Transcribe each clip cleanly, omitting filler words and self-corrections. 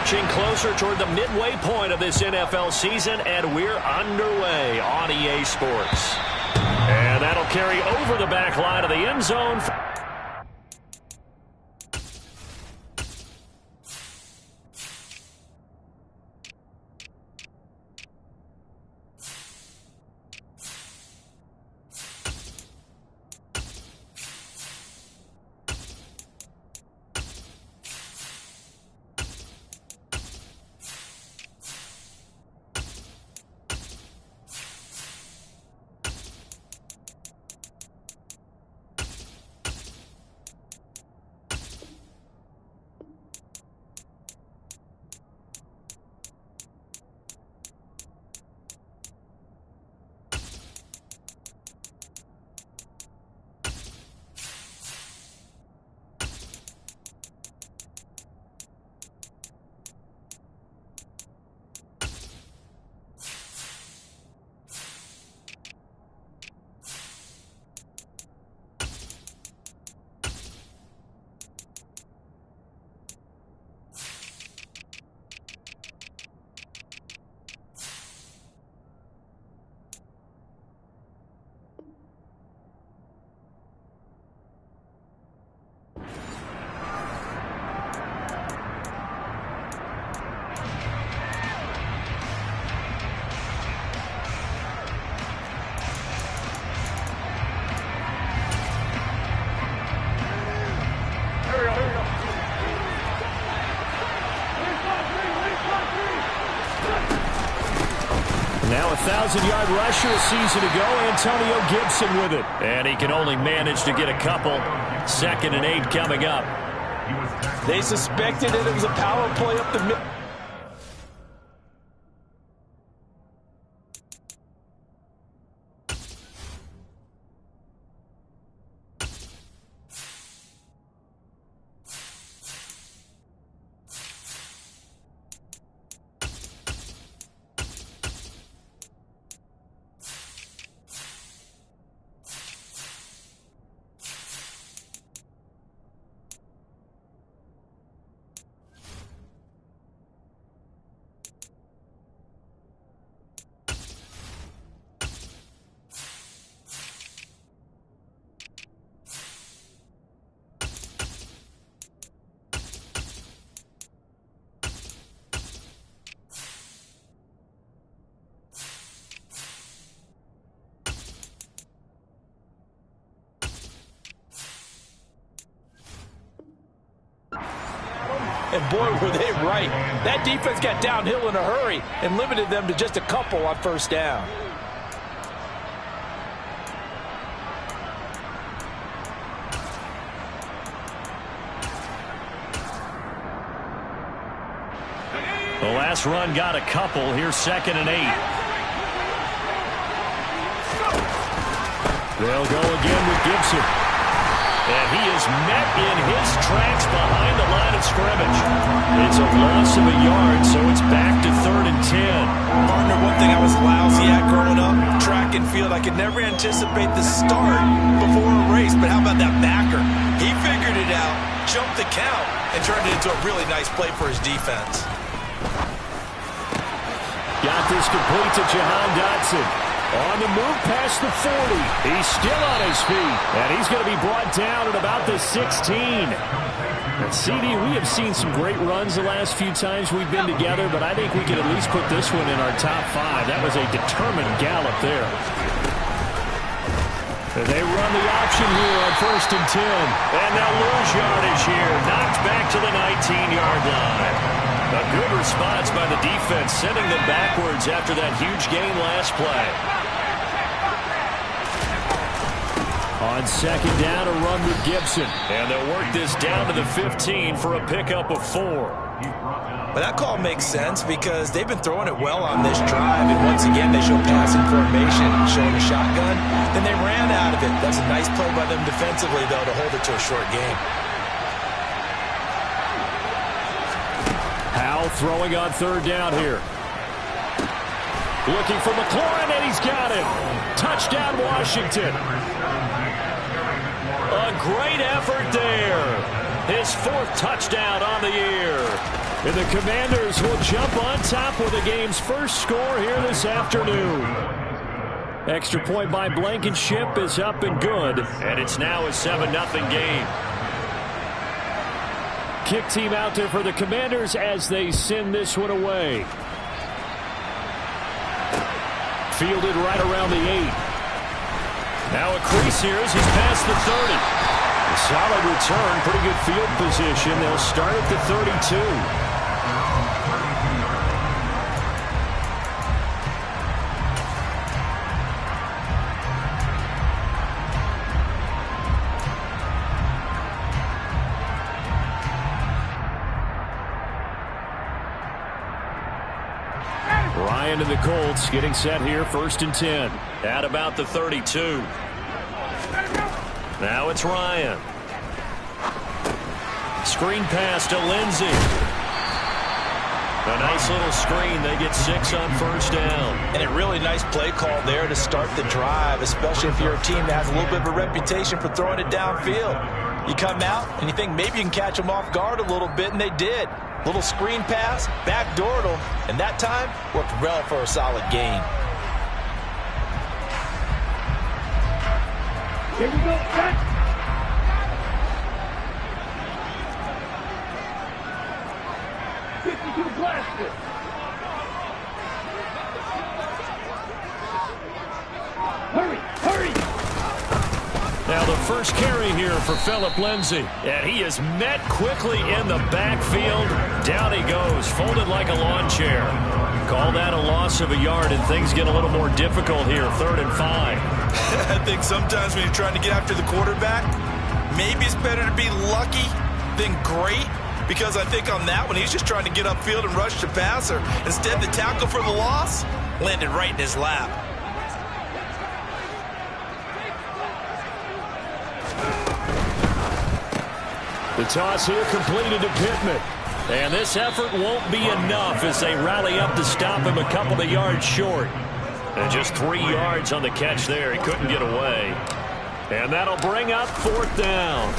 Marching closer toward the midway point of this NFL season, and we're underway on EA Sports. And that'll carry over the back line of the end zone. Now a 1,000-yard rusher a season ago, Antonio Gibson with it. And he can only manage to get a couple. 2nd and 8 coming up. They suspected that it was a power play up the middle. And boy, were they right. That defense got downhill in a hurry and limited them to just a couple on first down. The last run got a couple. Here's 2nd and 8. They'll go again with Gibson. And he is met in his tracks behind the line of scrimmage. It's a loss of a yard, so it's back to 3rd and 10. Partner, one thing I was lousy at growing up, track and field. I could never anticipate the start before a race, but how about that backer? He figured it out, jumped the count, and turned it into a really nice play for his defense. Got this complete to Jahan Dotson. On the move past the 40. He's still on his feet. And he's going to be brought down at about the 16. And CD, we have seen some great runs the last few times we've been together, but I think we can at least put this one in our top 5. That was a determined gallop there. And they run the option here on 1st and 10. And they'll lose yardage here. Knocked back to the 19-yard line. A good response by the defense, sending them backwards after that huge gain last play. On 2nd down, a run with Gibson. And they'll work this down to the 15 for a pickup of 4. But that call makes sense because they've been throwing it well on this drive. And once again, they show passing formation, showing a shotgun. Then they ran out of it. That's a nice play by them defensively, though, to hold it to a short game. Howell throwing on 3rd down here. Looking for McLaurin, and he's got him. Touchdown, Washington. A great effort there. His 4th touchdown on the year. And the Commanders will jump on top with the game's first score here this afternoon. Extra point by Blankenship is up and good. And it's now a 7-0 game. Kick team out there for the Commanders as they send this one away. Fielded right around the 8. Now a crease here as he's past the 30. A solid return, pretty good field position. They'll start at the 32. Ryan and the Colts getting set here, 1st and 10. At about the 32. Now it's Ryan. Screen pass to Lindsey. A nice little screen. They get 6 on 1st down. And a really nice play call there to start the drive, especially if you're a team that has a little bit of a reputation for throwing it downfield. You come out and you think maybe you can catch them off guard a little bit, and they did. Little screen pass, backdoored them, and that time worked well for a solid gain. Here we go, set. Blasted. Hurry, hurry. Now the first carry here for Phillip Lindsay. And he is met quickly in the backfield. Down he goes, folded like a lawn chair. Call that a loss of a yard, and things get a little more difficult here, 3rd and 5. I think sometimes when you're trying to get after the quarterback, maybe it's better to be lucky than great. Because I think on that one, he's just trying to get upfield and rush the passer. Instead, the tackle for the loss landed right in his lap. The toss here completed to Pittman. And this effort won't be enough as they rally up to stop him a couple of yards short. And just 3 yards on the catch there. He couldn't get away. And that'll bring up 4th down.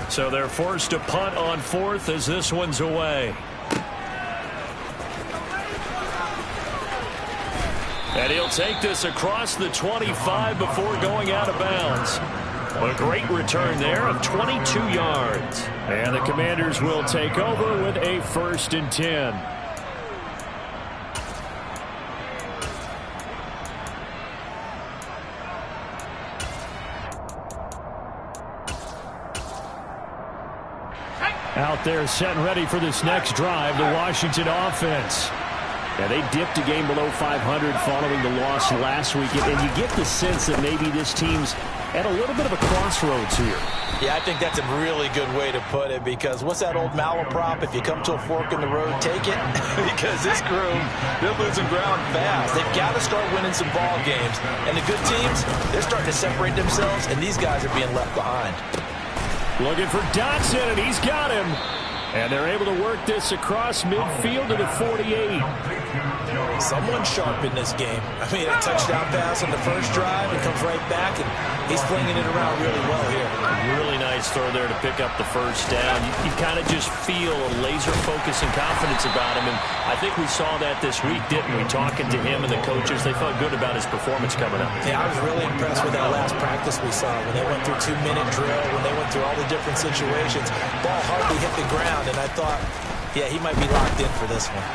So they're forced to punt on 4th as this one's away. And he'll take this across the 25 before going out of bounds. A great return there of 22 yards. And the Commanders will take over with a 1st and 10. Out there set and ready for this next drive, the Washington offense. And they dipped a game below 500 following the loss last week. And you get the sense that maybe this team's at a little bit of a crossroads here. Yeah, I think that's a really good way to put it, because what's that old malaprop? If you come to a fork in the road, take it. Because this crew, they're losing ground fast. They've got to start winning some ball games. And the good teams, they're starting to separate themselves, and these guys are being left behind. Looking for Dotson, and he's got him. And they're able to work this across midfield to the 48. Someone sharp in this game. I mean, a touchdown pass on the first drive and comes right back, and he's flinging it around really well here. A really nice throw there to pick up the first down. You kind of just feel a laser focus and confidence about him, and I think we saw that this week, didn't we? Talking to him and the coaches, they felt good about his performance coming up. Yeah, I was really impressed with that last practice we saw when they went through 2-minute drill, when they went through all the different situations. Ball hardly hit the ground, and I thought, yeah, he might be locked in for this one.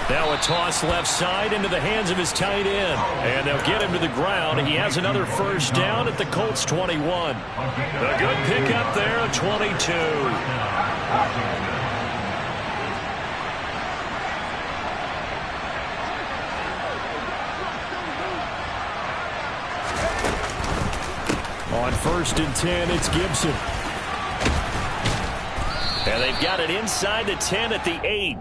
Now a toss left side into the hands of his tight end. And they'll get him to the ground. He has another first down at the Colts 21. A good pickup there at 22. On 1st and 10, it's Gibson. And they've got it inside the 10 at the 8.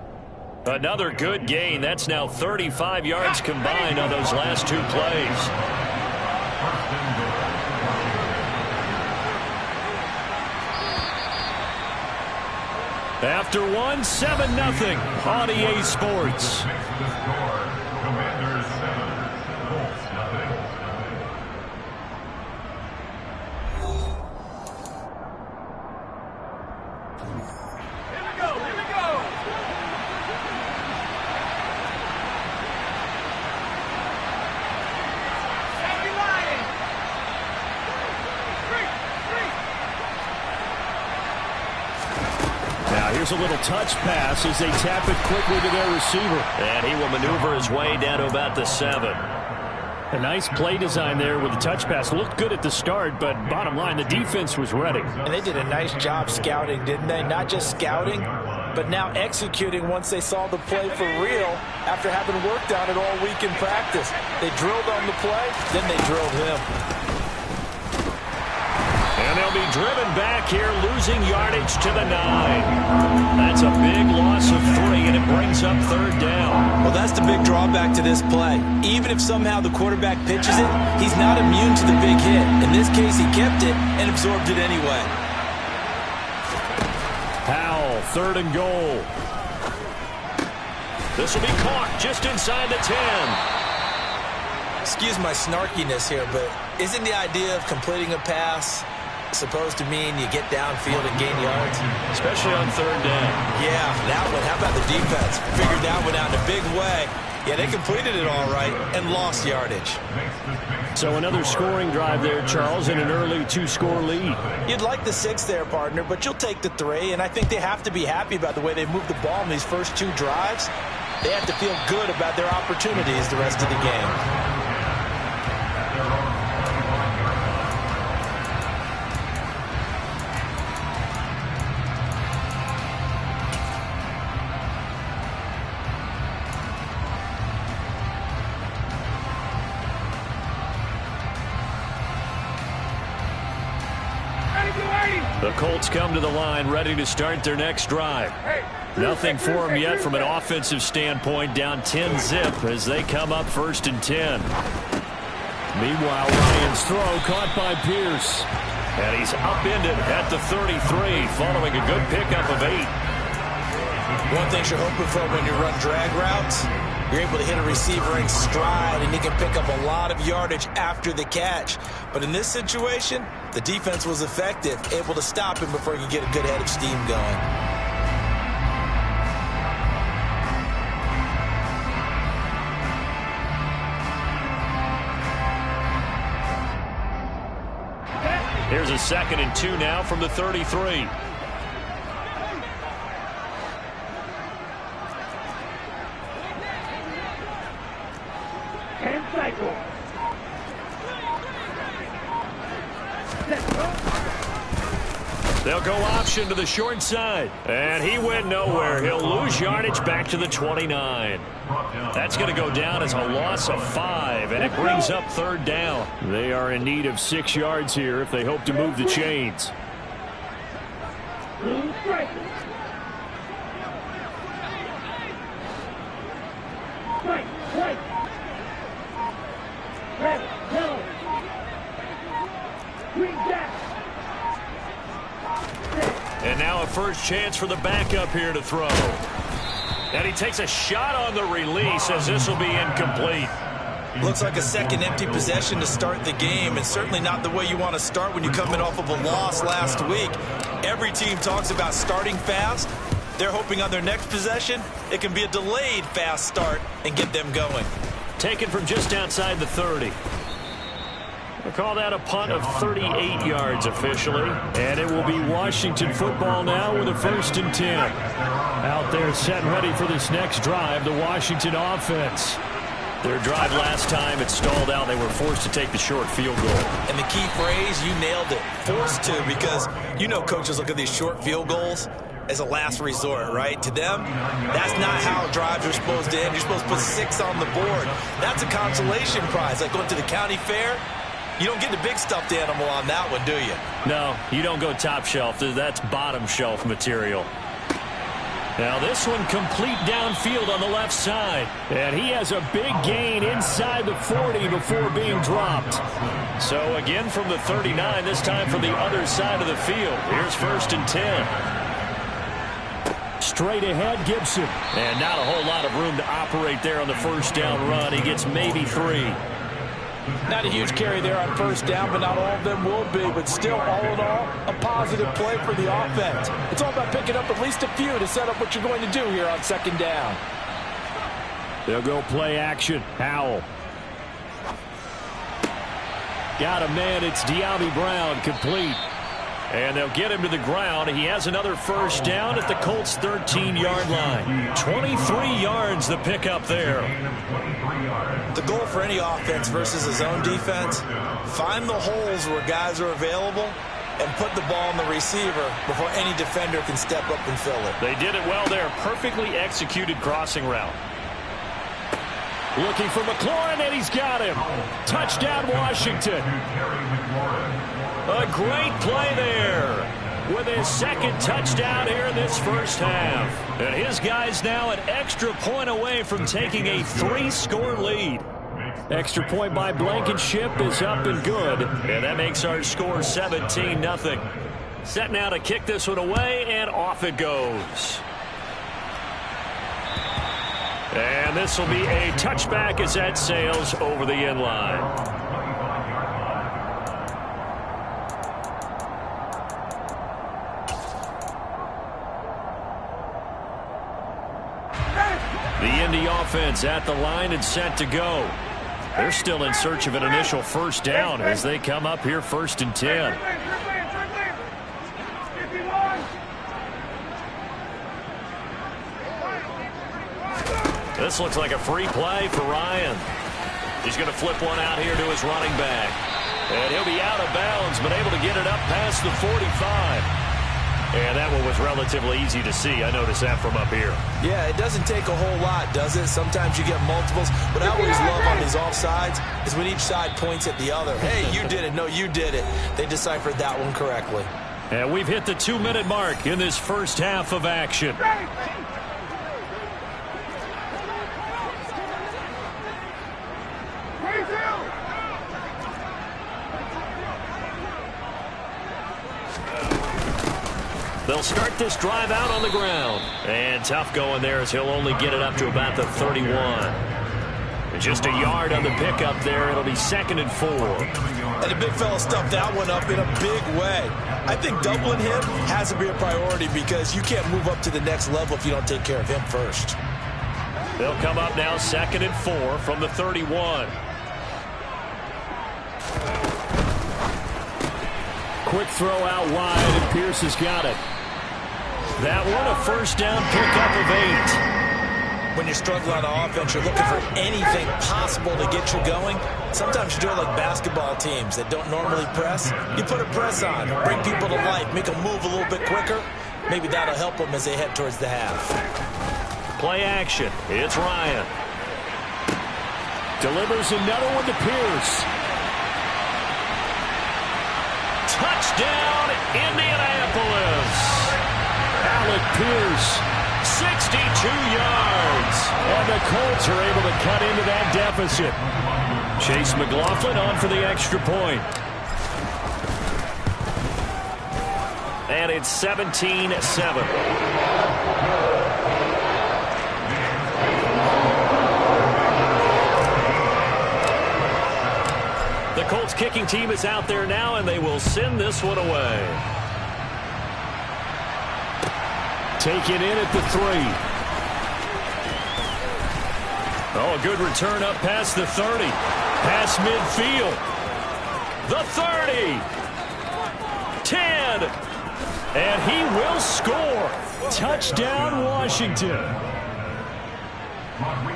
Another good gain. That's now 35 yards combined on those last 2 plays. After one, 7-0 on EA Sports. throws a little touch pass as they tap it quickly to their receiver. And he will maneuver his way down to about the 7. A nice play design there with the touch pass. Looked good at the start, but bottom line, the defense was ready. And they did a nice job scouting, didn't they? Not just scouting, but now executing once they saw the play for real after having worked on it all week in practice. They drilled on the play, then they drilled him. And they'll be driven back here, losing yardage to the 9. That's a big loss of 3, and it brings up 3rd down. Well, that's the big drawback to this play. Even if somehow the quarterback pitches it, he's not immune to the big hit. In this case, he kept it and absorbed it anyway. Powell, 3rd and goal. This will be caught just inside the 10. Excuse my snarkiness here, but isn't the idea of completing a pass supposed to mean you get downfield and gain yards? Especially on 3rd down. Yeah, that one. How about the defense? Figured that one out in a big way. Yeah, they completed it all right and lost yardage. So another scoring drive there, Charles, and an early 2-score lead. You'd like the 6 there, partner, but you'll take the 3, and I think they have to be happy about the way they moved the ball in these first 2 drives. They have to feel good about their opportunities the rest of the game. The Colts come to the line ready to start their next drive. Nothing for them yet from an offensive standpoint, down 10-zip as they come up 1st and 10. Meanwhile, Ryan's throw caught by Pierce. And he's upended at the 33 following a good pickup of 8. One thing you're hoping for when you run drag routes, you're able to hit a receiver in stride, and he can pick up a lot of yardage after the catch. But in this situation, the defense was effective, able to stop him before he could get a good head of steam going. Here's a 2nd and 2 now from the 33. They'll go option to the short side. And he went nowhere. He'll lose yardage back to the 29. That's going to go down as a loss of 5, and it brings up 3rd down. They are in need of 6 yards here if they hope to move the chains. And now a first chance for the backup here to throw. And he takes a shot on the release as this will be incomplete. Looks like a second empty possession to start the game, and certainly not the way you want to start when you're coming off of a loss last week. Every team talks about starting fast. They're hoping on their next possession, it can be a delayed fast start and get them going. Taken from just outside the 30. We'll call that a punt of 38 yards officially. And it will be Washington football now with a 1st and 10. Out there set and ready for this next drive, the Washington offense. Their drive last time, it stalled out. They were forced to take the short field goal. And the key phrase, you nailed it. Forced to, because you know coaches look at these short field goals as a last resort, right? To them, that's not how drives are supposed to end. You're supposed to put 6 on the board. That's a consolation prize, like going to the county fair. You don't get the big stuffed animal on that one, do you? No, you don't go top shelf. That's bottom shelf material. Now this one complete downfield on the left side. And he has a big gain inside the 40 before being dropped. So again from the 39, this time from the other side of the field. Here's 1st and 10. Straight ahead, Gibson. And not a whole lot of room to operate there on the first down run. He gets maybe 3. Not a huge carry there on first down, but not all of them will be. But still, all in all, a positive play for the offense. It's all about picking up at least a few to set up what you're going to do here on 2nd down. They'll go play action. Howell. Got a man. It's De'Ami Brown complete. And they'll get him to the ground. He has another first down at the Colts' 13-yard line. 23 yards the pickup there. The goal for any offense versus his own defense, find the holes where guys are available and put the ball on the receiver before any defender can step up and fill it. They did it well there. Perfectly executed crossing route. Looking for McLaurin, and he's got him. Touchdown, Washington. A great play there with his second touchdown here in this first half. And his guys now an extra point away from taking a 3-score lead. Extra point by Blankenship is up and good. And that makes our score 17-0. Set now to kick this one away, and off it goes. And this will be a touchback as that sails over the end line. The Indy offense at the line and set to go. They're still in search of an initial first down as they come up here 1st and 10. This looks like a free play for Ryan. He's going to flip one out here to his running back. And he'll be out of bounds, but able to get it up past the 45. And that one was relatively easy to see. I noticed that from up here. Yeah, it doesn't take a whole lot, does it? Sometimes you get multiples. What I always love on these offsides is when each side points at the other. Hey, you did it. No, you did it. They deciphered that one correctly. And we've hit the 2-minute mark in this first half of action. They'll start this drive out on the ground. And tough going there as he'll only get it up to about the 31. Just a yard on the pickup there. It'll be 2nd and 4. And the big fella stuffed that one up in a big way. I think doubling him has to be a priority because you can't move up to the next level if you don't take care of him first. They'll come up now 2nd and 4 from the 31. Quick throw out wide, and Pierce has got it. That one, a first down pickup of 8. When you're struggling on offense, you're looking for anything possible to get you going. Sometimes you do it like basketball teams that don't normally press. You put a press on, bring people to life, make them move a little bit quicker. Maybe that'll help them as they head towards the half. Play action. It's Ryan. Delivers another one to Pierce. Touchdown, Indianapolis. Alec Pierce, 62 yards. And the Colts are able to cut into that deficit. Chase McLaughlin on for the extra point. And it's 17-7. The Colts kicking team is out there now, and they will send this one away. Taken in at the 3. Oh, a good return up past the 30. Past midfield. The 30. 10. And he will score. Touchdown, Washington.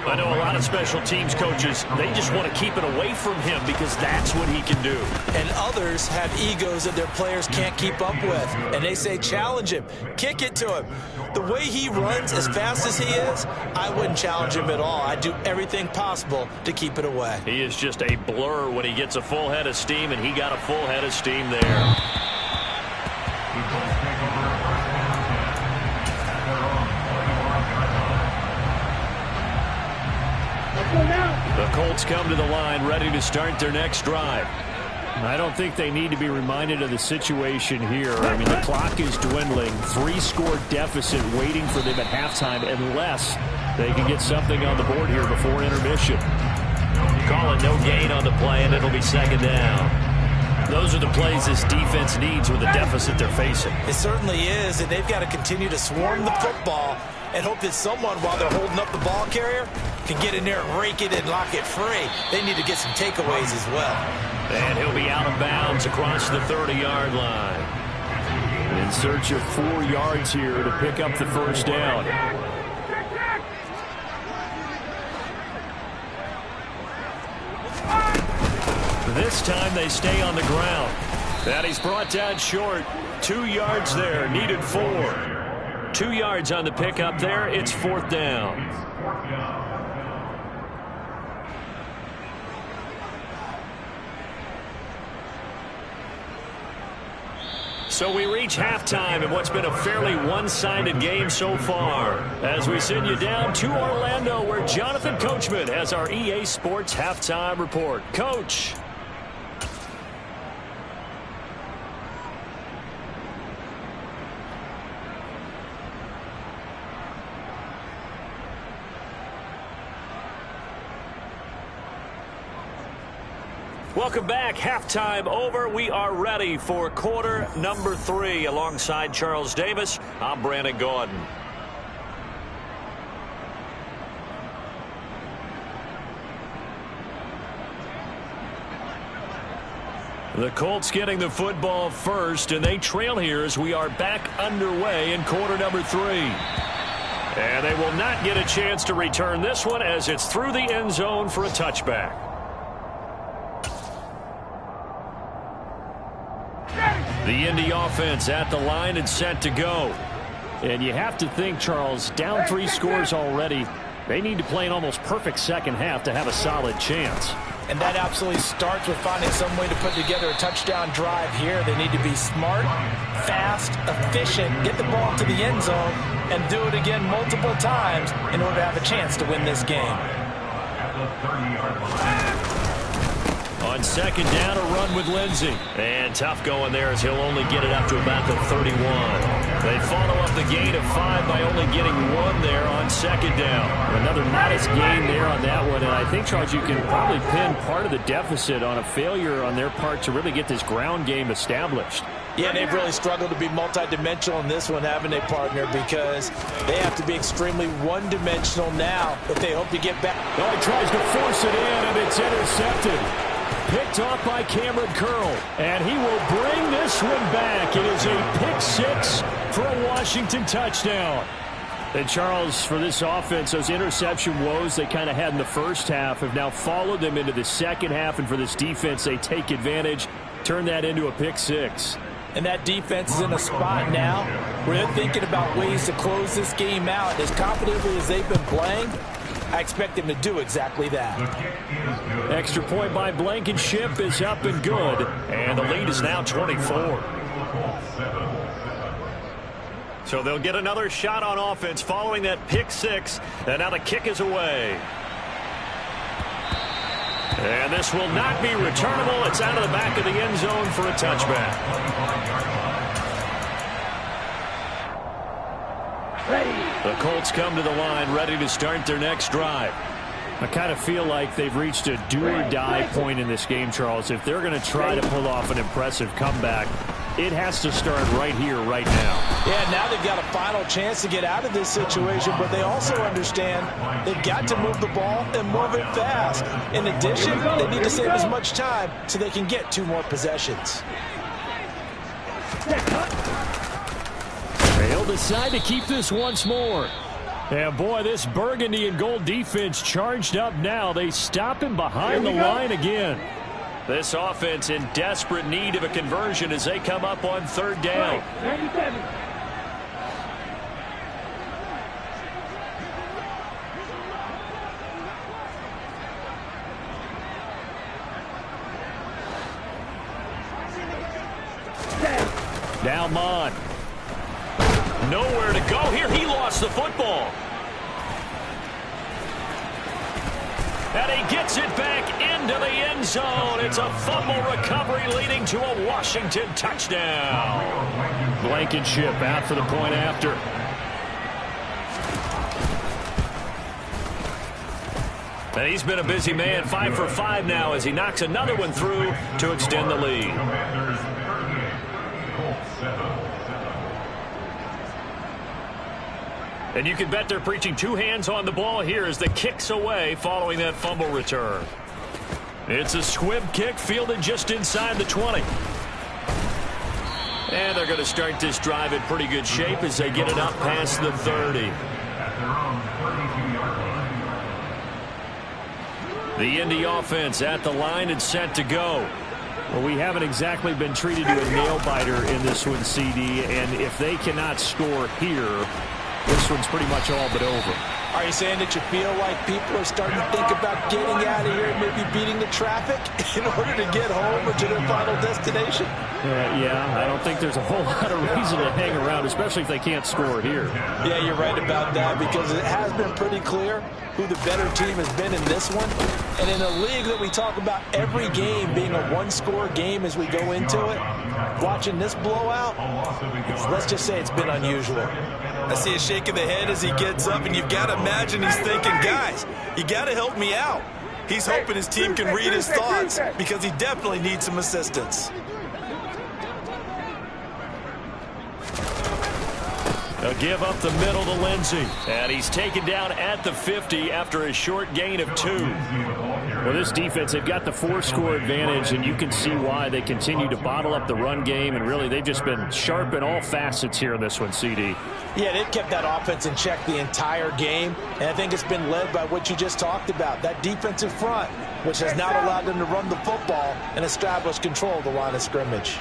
I know a lot of special teams coaches, they just want to keep it away from him because that's what he can do. And others have egos that their players can't keep up with. And they say, challenge him, kick it to him. The way he runs as fast as he is, I wouldn't challenge him at all. I'd do everything possible to keep it away. He is just a blur when he gets a full head of steam, and he got a full head of steam there. The Colts come to the line ready to start their next drive. I don't think they need to be reminded of the situation here. I mean, the clock is dwindling. 3-score deficit waiting for them at halftime unless they can get something on the board here before intermission. Call it no gain on the play, and it'll be 2nd down. Those are the plays this defense needs with the deficit they're facing. It certainly is, and they've got to continue to swarm the football and hope that someone, while they're holding up the ball carrier, can get in there and rake it and lock it free. They need to get some takeaways as well. And he'll be out of bounds across the 30-yard line. In search of 4 yards here to pick up the first down. This time they stay on the ground. And he's brought down short. 2 yards there, needed 4. 2 yards on the pickup there. It's 4th down. So we reach halftime in what's been a fairly one-sided game so far. As we send you down to Orlando, where Jonathan Coachman has our EA Sports halftime report. Coach. Welcome back. Halftime over. We are ready for quarter number 3. Alongside Charles Davis, I'm Brandon Gordon. The Colts getting the football first, and they trail here as we are back underway in quarter number 3. And they will not get a chance to return this one as it's through the end zone for a touchback. The Indy offense at the line and set to go. And you have to think, Charles, down 3 scores already. They need to play an almost perfect second half to have a solid chance. And that absolutely starts with finding some way to put together a touchdown drive here. They need to be smart, fast, efficient, get the ball to the end zone, and do it again multiple times in order to have a chance to win this game. On second down, a run with Lindsey. And tough going there as he'll only get it up to about the 31. They follow up the gain of 5 by only getting 1 there on second down. Another modest gain there on that one. And I think, Charles, you can probably pin part of the deficit on a failure on their part to really get this ground game established. Yeah, they've really struggled to be multidimensional in this one, haven't they, partner? Because they have to be extremely one-dimensional now if they hope to get back. Oh, he tries to force it in, and it's intercepted. Picked off by Cameron Curl, and he will bring this one back. It is a pick 6 for a Washington touchdown. And Charles, for this offense, those interception woes they kind of had in the first half have now followed them into the second half, and for this defense, they take advantage, turn that into a pick 6. And that defense is in a spot now where they're thinking about ways to close this game out. As confidently as they've been playing, I expect them to do exactly that. Extra point by Blankenship is up and good. And the lead is now 24. So they'll get another shot on offense following that pick 6. And now the kick is away. And this will not be returnable. It's out of the back of the end zone for a touchback. The Colts come to the line ready to start their next drive. I kind of feel like they've reached a do-or-die point in this game, Charles. If they're going to try to pull off an impressive comeback, it has to start right here, right now. Yeah, now they've got a final chance to get out of this situation, but they also understand they've got to move the ball and move it fast. In addition, they need to save as much time so they can get 2 more possessions. They'll decide to keep this once more. And boy, this burgundy and gold defense charged up now. They stop him behind the line again. This offense in desperate need of a conversion as they come up on 3rd down. Now Mon. Nowhere to go here. He lost the football. And he gets it back into the end zone. It's a fumble recovery leading to a Washington touchdown. Blankenship out for the point after. And he's been a busy man, 5 for 5 now as he knocks another one through to extend the lead. And you can bet they're preaching 2 hands on the ball here as the kick's away following that fumble return. It's a squib kick fielded just inside the 20. And they're going to start this drive in pretty good shape as they get it up past the 30. The Indy offense at the line and set to go. Well, we haven't exactly been treated to a nail-biter in this one, CD, and if they cannot score here, this one's pretty much all but over. Are you saying that you feel like people are starting to think about getting out of here and maybe beating the traffic in order to get home or to their final destination? Yeah, I don't think there's a whole lot of reason to hang around, especially if they can't score here. Yeah, you're right about that because it has been pretty clear who the better team has been in this one. And in a league that we talk about every game being a one-score game as we go into it, watching this blowout, let's just say it's been unusual. I see a shake of the head as he gets up, and you've got to imagine he's thinking, guys, you got to help me out. He's hoping his team can read his thoughts because he definitely needs some assistance. They'll give up the middle to Lindsey. And he's taken down at the 50 after a short gain of 2. Well, this defense, they've got the 4-score advantage, and you can see why they continue to bottle up the run game, and really they've just been sharp in all facets here in this one, CD. Yeah, they've kept that offense in check the entire game, and I think it's been led by what you just talked about, that defensive front, which has not allowed them to run the football and establish control of the line of scrimmage.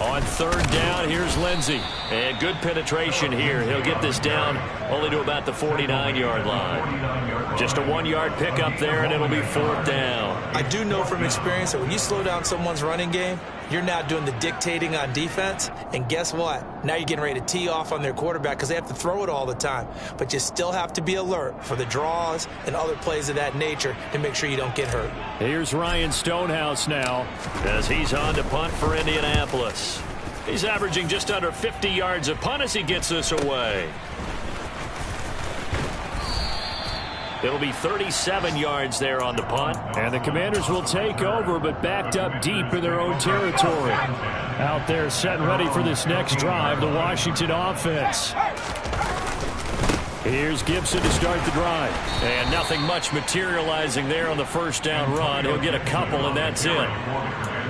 On third down, here's Lindsey. And good penetration here. He'll get this down only to about the 49-yard line. Just a 1-yard pickup there, and it'll be 4th down. I do know from experience that when you slow down someone's running game, you're now doing the dictating on defense. And guess what? Now you're getting ready to tee off on their quarterback because they have to throw it all the time. But you still have to be alert for the draws and other plays of that nature to make sure you don't get hurt. Here's Ryan Stonehouse now as he's on to punt for Indianapolis. He's averaging just under 50 yards a punt as he gets this away. It'll be 37 yards there on the punt. And the Commanders will take over, but backed up deep in their own territory. Out there set and ready for this next drive, the Washington offense. Here's Gibson to start the drive. And nothing much materializing there on the first down run. He'll get a couple, and that's it.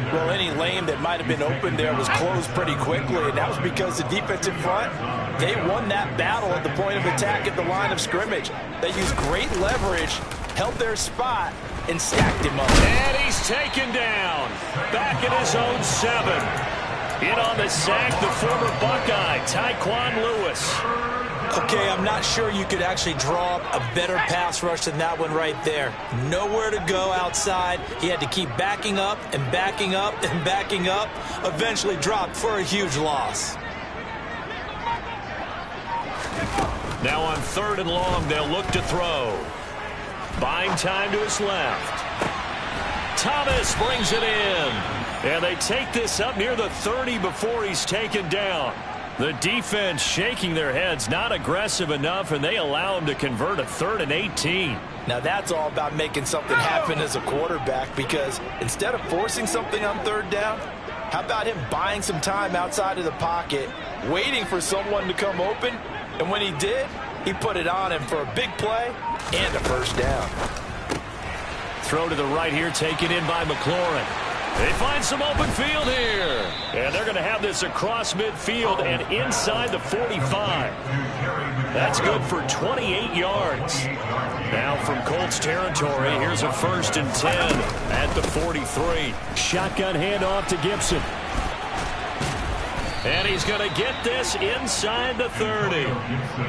Well, any lane that might have been open there was closed pretty quickly, and that was because the defensive front, they won that battle at the point of attack at the line of scrimmage. They used great leverage, held their spot, and stacked him up. And he's taken down. Back at his own 7. In on the sack, the former Buckeye, Tyquan Lewis. Okay, I'm not sure you could actually draw up a better pass rush than that one right there. Nowhere to go outside. He had to keep backing up and backing up and backing up. Eventually dropped for a huge loss. Now on 3rd and long, they'll look to throw. Buying time to his left. Thomas brings it in. And they take this up near the 30 before he's taken down. The defense shaking their heads, not aggressive enough, and they allow him to convert a 3rd and 18. Now that's all about making something happen as a quarterback, because instead of forcing something on 3rd down, how about him buying some time outside of the pocket, waiting for someone to come open, and when he did, he put it on him for a big play and a first down. Throw to the right here, taken in by McLaurin. They find some open field here. And they're going to have this across midfield and inside the 45. That's good for 28 yards. Now from Colts territory, here's a 1st and 10 at the 43. Shotgun handoff to Gibson. And he's going to get this inside the 30.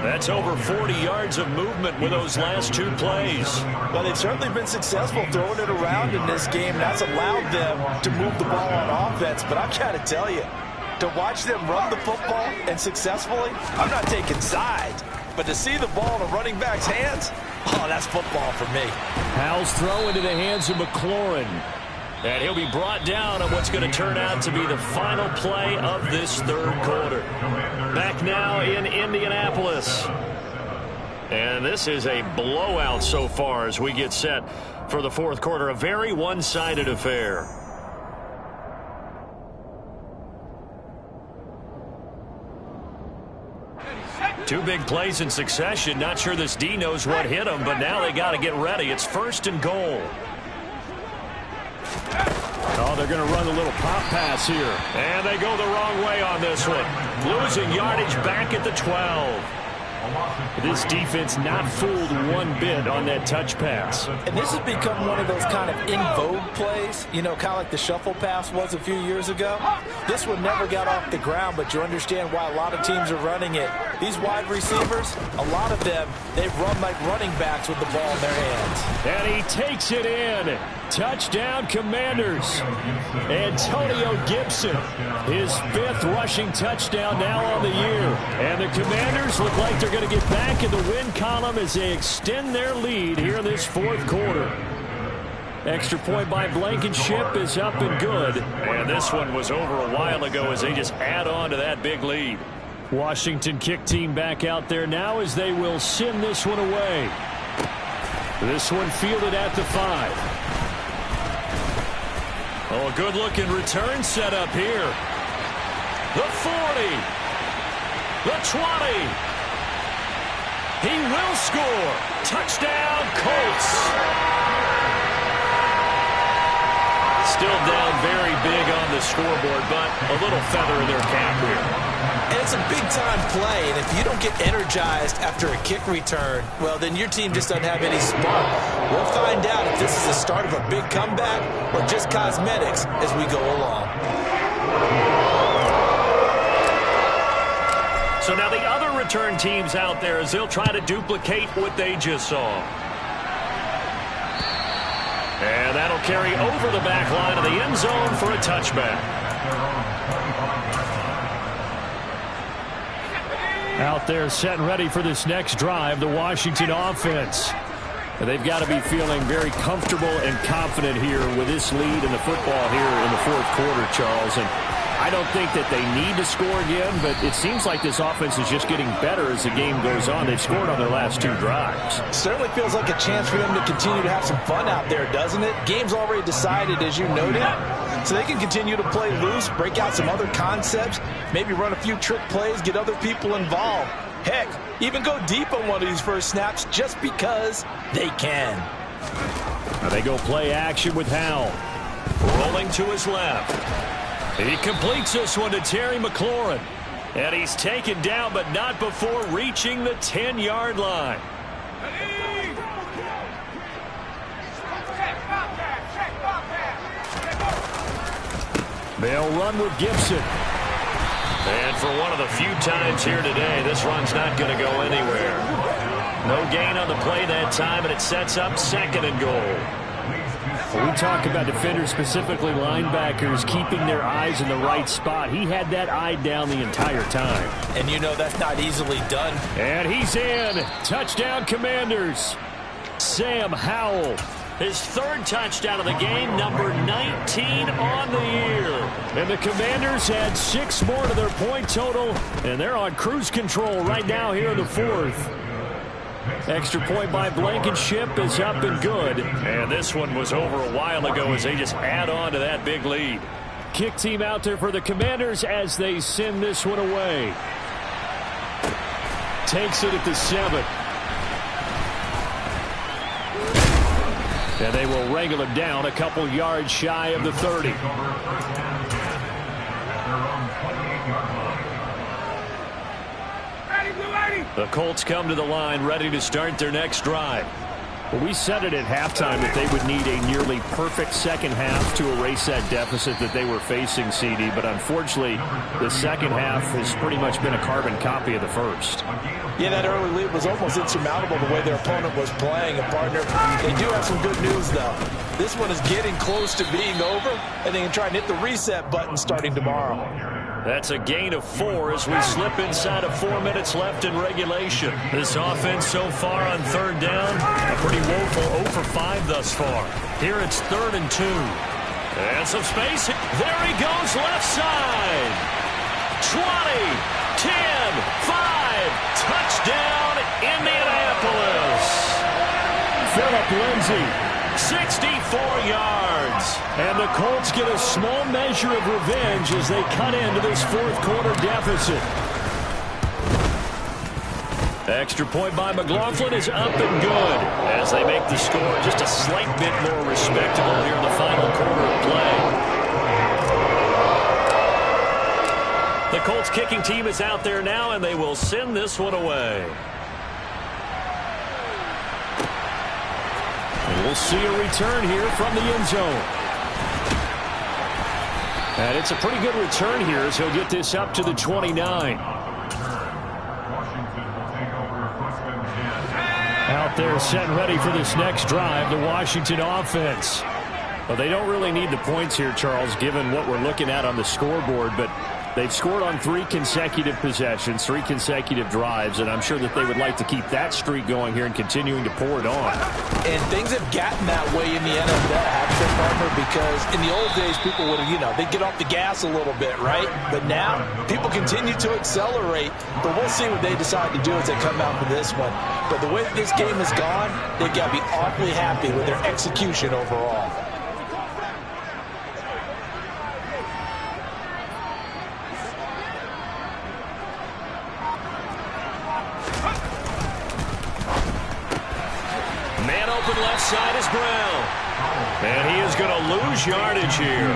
That's over 40 yards of movement with those last 2 plays. Well, they've certainly been successful throwing it around in this game. That's allowed them to move the ball on offense. But I've got to tell you, to watch them run the football and successfully, I'm not taking sides. But to see the ball in a running back's hands, oh, that's football for me. Howell's throw into the hands of McLaurin. And he'll be brought down on what's going to turn out to be the final play of this 3rd quarter. Back now in Indianapolis. And this is a blowout so far as we get set for the 4th quarter. A very one-sided affair. Two big plays in succession. Not sure this D knows what hit him, but now they got to get ready. It's 1st and goal. Oh, they're going to run a little pop pass here. And they go the wrong way on this one. Losing yardage back at the 12. This defense not fooled one bit on that touch pass. And this has become one of those kind of in vogue plays, you know, kind of like the shuffle pass was a few years ago. This one never got off the ground, but you understand why a lot of teams are running it. These wide receivers, a lot of them, they've run like running backs with the ball in their hands. And he takes it in. Touchdown, Commanders. Antonio Gibson, his 5th rushing touchdown now on the year. And the Commanders look like they're going to get back in the win column as they extend their lead here in this 4th quarter. Extra point by Blankenship is up and good. And this one was over a while ago as they just add on to that big lead. Washington kick team back out there now as they will send this one away. This one fielded at the 5. Oh, a good-looking return set up here. The 40. The 20. He will score. Touchdown, Colts. Still down very big on the scoreboard, but a little feather in their cap here. And it's a big-time play, and if you don't get energized after a kick return, well, then your team just doesn't have any spark. We'll find out if this is the start of a big comeback or just cosmetics as we go along. So now the other return teams out there as they'll try to duplicate what they just saw. And that'll carry over the back line of the end zone for a touchback. Out there set and ready for this next drive, the Washington offense. They've got to be feeling very comfortable and confident here with this lead in the football here in the 4th quarter, Charles. And I don't think that they need to score again, but it seems like this offense is just getting better as the game goes on. They've scored on their last 2 drives. Certainly feels like a chance for them to continue to have some fun out there, doesn't it? Game's already decided, as you noted, so they can continue to play loose, break out some other concepts, maybe run a few trick plays, get other people involved. Heck, even go deep on one of these first snaps just because they can. Now they go play action with Howell. Rolling to his left. He completes this one to Terry McLaurin. And he's taken down, but not before reaching the 10-yard line. They'll run with Gibson. And for one of the few times here today, this run's not going to go anywhere. No gain on the play that time, and it sets up 2nd and goal. When we talk about defenders, specifically linebackers, keeping their eyes in the right spot. He had that eye down the entire time. And you know that's not easily done. And he's in. Touchdown, Commanders. Sam Howell. His 3rd touchdown of the game, number 19 on the year. And the Commanders had 6 more to their point total, and they're on cruise control right now here in the 4th. Extra point by Blankenship is up and good. And this one was over a while ago as they just add on to that big lead. Kick team out there for the Commanders as they send this one away. Takes it at the 7. And they will wrangle him down a couple yards shy of the 30. The Colts come to the line ready to start their next drive. Well, we said it at halftime that they would need a nearly perfect second half to erase that deficit that they were facing, CD. But unfortunately, the second half has pretty much been a carbon copy of the first. Yeah, that early lead was almost insurmountable the way their opponent was playing. And, partner, they do have some good news, though. This one is getting close to being over, and they can try and hit the reset button starting tomorrow. That's a gain of 4 as we slip inside of 4 minutes left in regulation. This offense so far on 3rd down, a pretty woeful 0 for 5 thus far. Here it's 3rd and 2. And some space. There he goes left side. 20, 10, 5. Touchdown, Indianapolis. Philip Lindsay. 64 yards. And the Colts get a small measure of revenge as they cut into this 4th quarter deficit. Extra point by McLaughlin is up and good as they make the score just a slight bit more respectable here in the final quarter of play. The Colts kicking team is out there now, and they will send this one away. And we'll see a return here from the end zone. And it's a pretty good return here as he'll get this up to the 29. Out there set and ready for this next drive, the Washington offense. Well, they don't really need the points here, Charles, given what we're looking at on the scoreboard, but they've scored on 3 consecutive possessions, 3 consecutive drives, and I'm sure that they would like to keep that streak going here and continuing to pour it on. And things have gotten that way in the NFL, haven't they, Farmer? Because in the old days, people would, they'd get off the gas a little bit, right? But now, people continue to accelerate, but we'll see what they decide to do as they come out for this one. But the way that this game has gone, they've got to be awfully happy with their execution overall. Left side is Brown. And he is going to lose yardage here.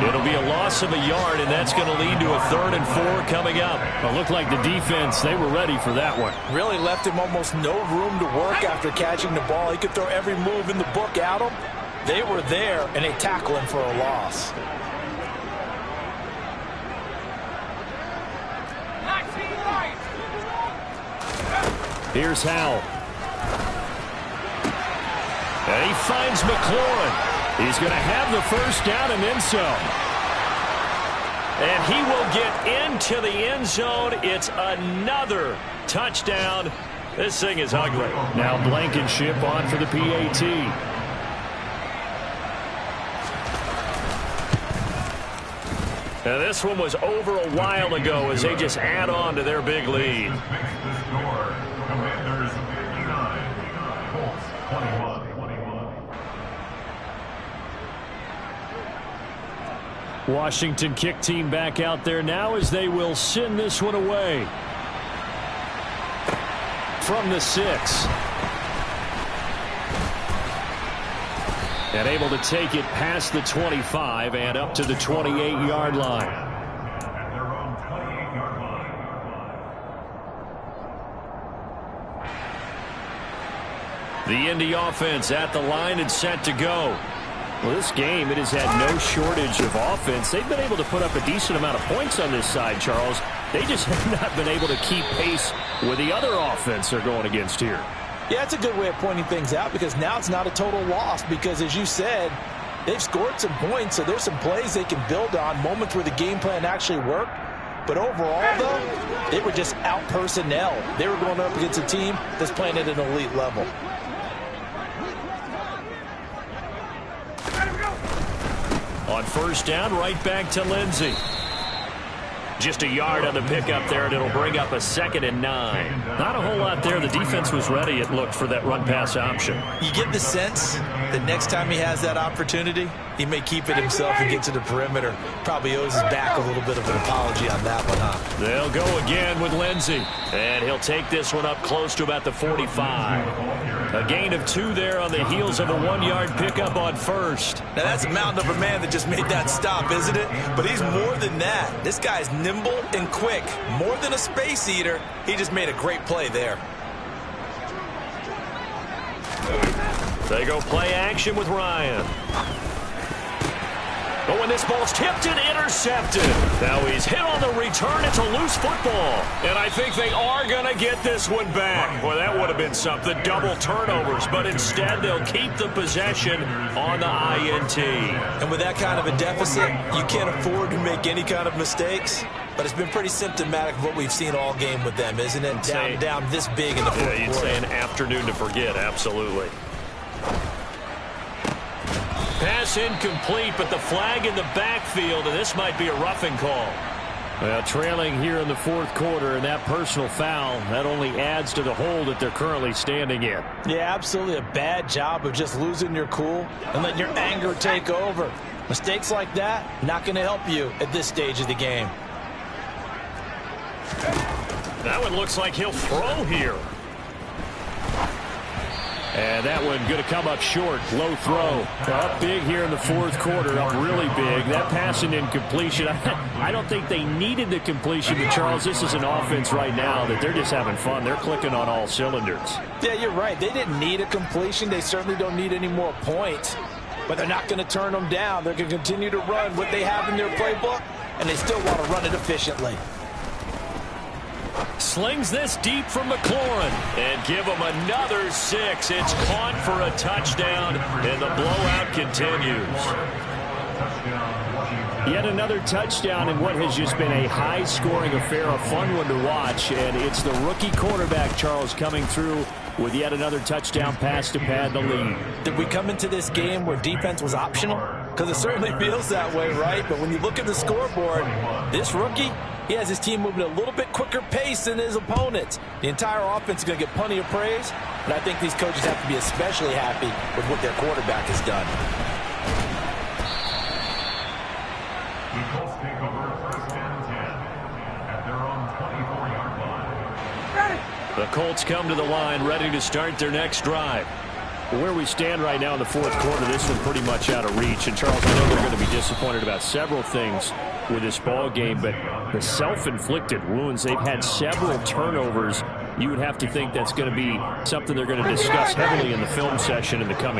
It'll be a loss of a yard, and that's going to lead to a 3rd and 4 coming up. It looked like the defense, they were ready for that one. Really left him almost no room to work after catching the ball. He could throw every move in the book at him. They were there, and they tackle him for a loss. Here's Howell. And he finds McLaurin. He's going to have the first down and then some. And he will get into the end zone. It's another touchdown. This thing is ugly. Now Blankenship on for the PAT. Now this one was over a while ago as they just add on to their big lead. Washington kick team back out there now as they will send this one away. From the 6. And able to take it past the 25 and up to the 28-yard line. The Indy offense at the line and set to go. Well, this game, it has had no shortage of offense. They've been able to put up a decent amount of points on this side, Charles. They just have not been able to keep pace with the other offense they're going against here. Yeah, it's a good way of pointing things out because now it's not a total loss because, as you said, they've scored some points, so there's some plays they can build on, moments where the game plan actually worked. But overall, though, they were just out personnel. They were going up against a team that's playing at an elite level. On first down, right back to Lindsey. Just a yard on the pickup there, and it'll bring up a 2nd and 9. Not a whole lot there. The defense was ready, it looked, for that run-pass option. You get the sense that next time he has that opportunity, he may keep it himself and get to the perimeter. Probably owes his back a little bit of an apology on that one, huh? They'll go again with Lindsey. And he'll take this one up close to about the 45. A gain of 2 there on the heels of a 1-yard pickup on first. Now that's a mountain of a man that just made that stop, isn't it? But he's more than that. This guy's nimble and quick. More than a space eater. He just made a great play there. They go play action with Ryan. But when this ball's tipped and intercepted. Now he's hit on the return. It's a loose football. And I think they are going to get this one back. Boy, that would have been something. Double turnovers. But instead, they'll keep the possession on the INT. And with that kind of a deficit, you can't afford to make any kind of mistakes. But it's been pretty symptomatic of what we've seen all game with them, isn't it? Down this big in the fourth quarter. You'd say an afternoon to forget. Absolutely. Pass incomplete, but the flag in the backfield, and this might be a roughing call. Well, trailing here in the fourth quarter, and that personal foul, that only adds to the hole that they're currently standing in. Yeah, absolutely a bad job of just losing your cool and letting your anger take over. Mistakes like that, not going to help you at this stage of the game. That one looks like he'll throw here. And that one going to come up short. Low throw. Up big here in the fourth quarter. Up really big. That pass and incompletion. I don't think they needed the completion. But, Charles, this is an offense right now that they're just having fun. They're clicking on all cylinders. Yeah, you're right. They didn't need a completion. They certainly don't need any more points. But they're not going to turn them down. They're going to continue to run what they have in their playbook. And they still want to run it efficiently. Slings this deep from McLaurin and give him another 6. It's caught for a touchdown, and the blowout continues. Yet another touchdown in what has just been a high-scoring affair, a fun one to watch. And it's the rookie quarterback, Charles, coming through with yet another touchdown pass to pad the lead. Did we come into this game where defense was optional? Because it certainly feels that way, right? But when you look at the scoreboard, this rookie, he has his team moving at a little bit quicker pace than his opponents. The entire offense is going to get plenty of praise, but I think these coaches have to be especially happy with what their quarterback has done. The Colts take over first and 10 at their own 24-yard line. The Colts come to the line ready to start their next drive. Where we stand right now in the fourth quarter, this one pretty much out of reach. And, Charles, I know they're going to be disappointed about several things with this ball game, but the self-inflicted wounds, they've had several turnovers. You would have to think that's going to be something they're going to discuss heavily in the film session in the coming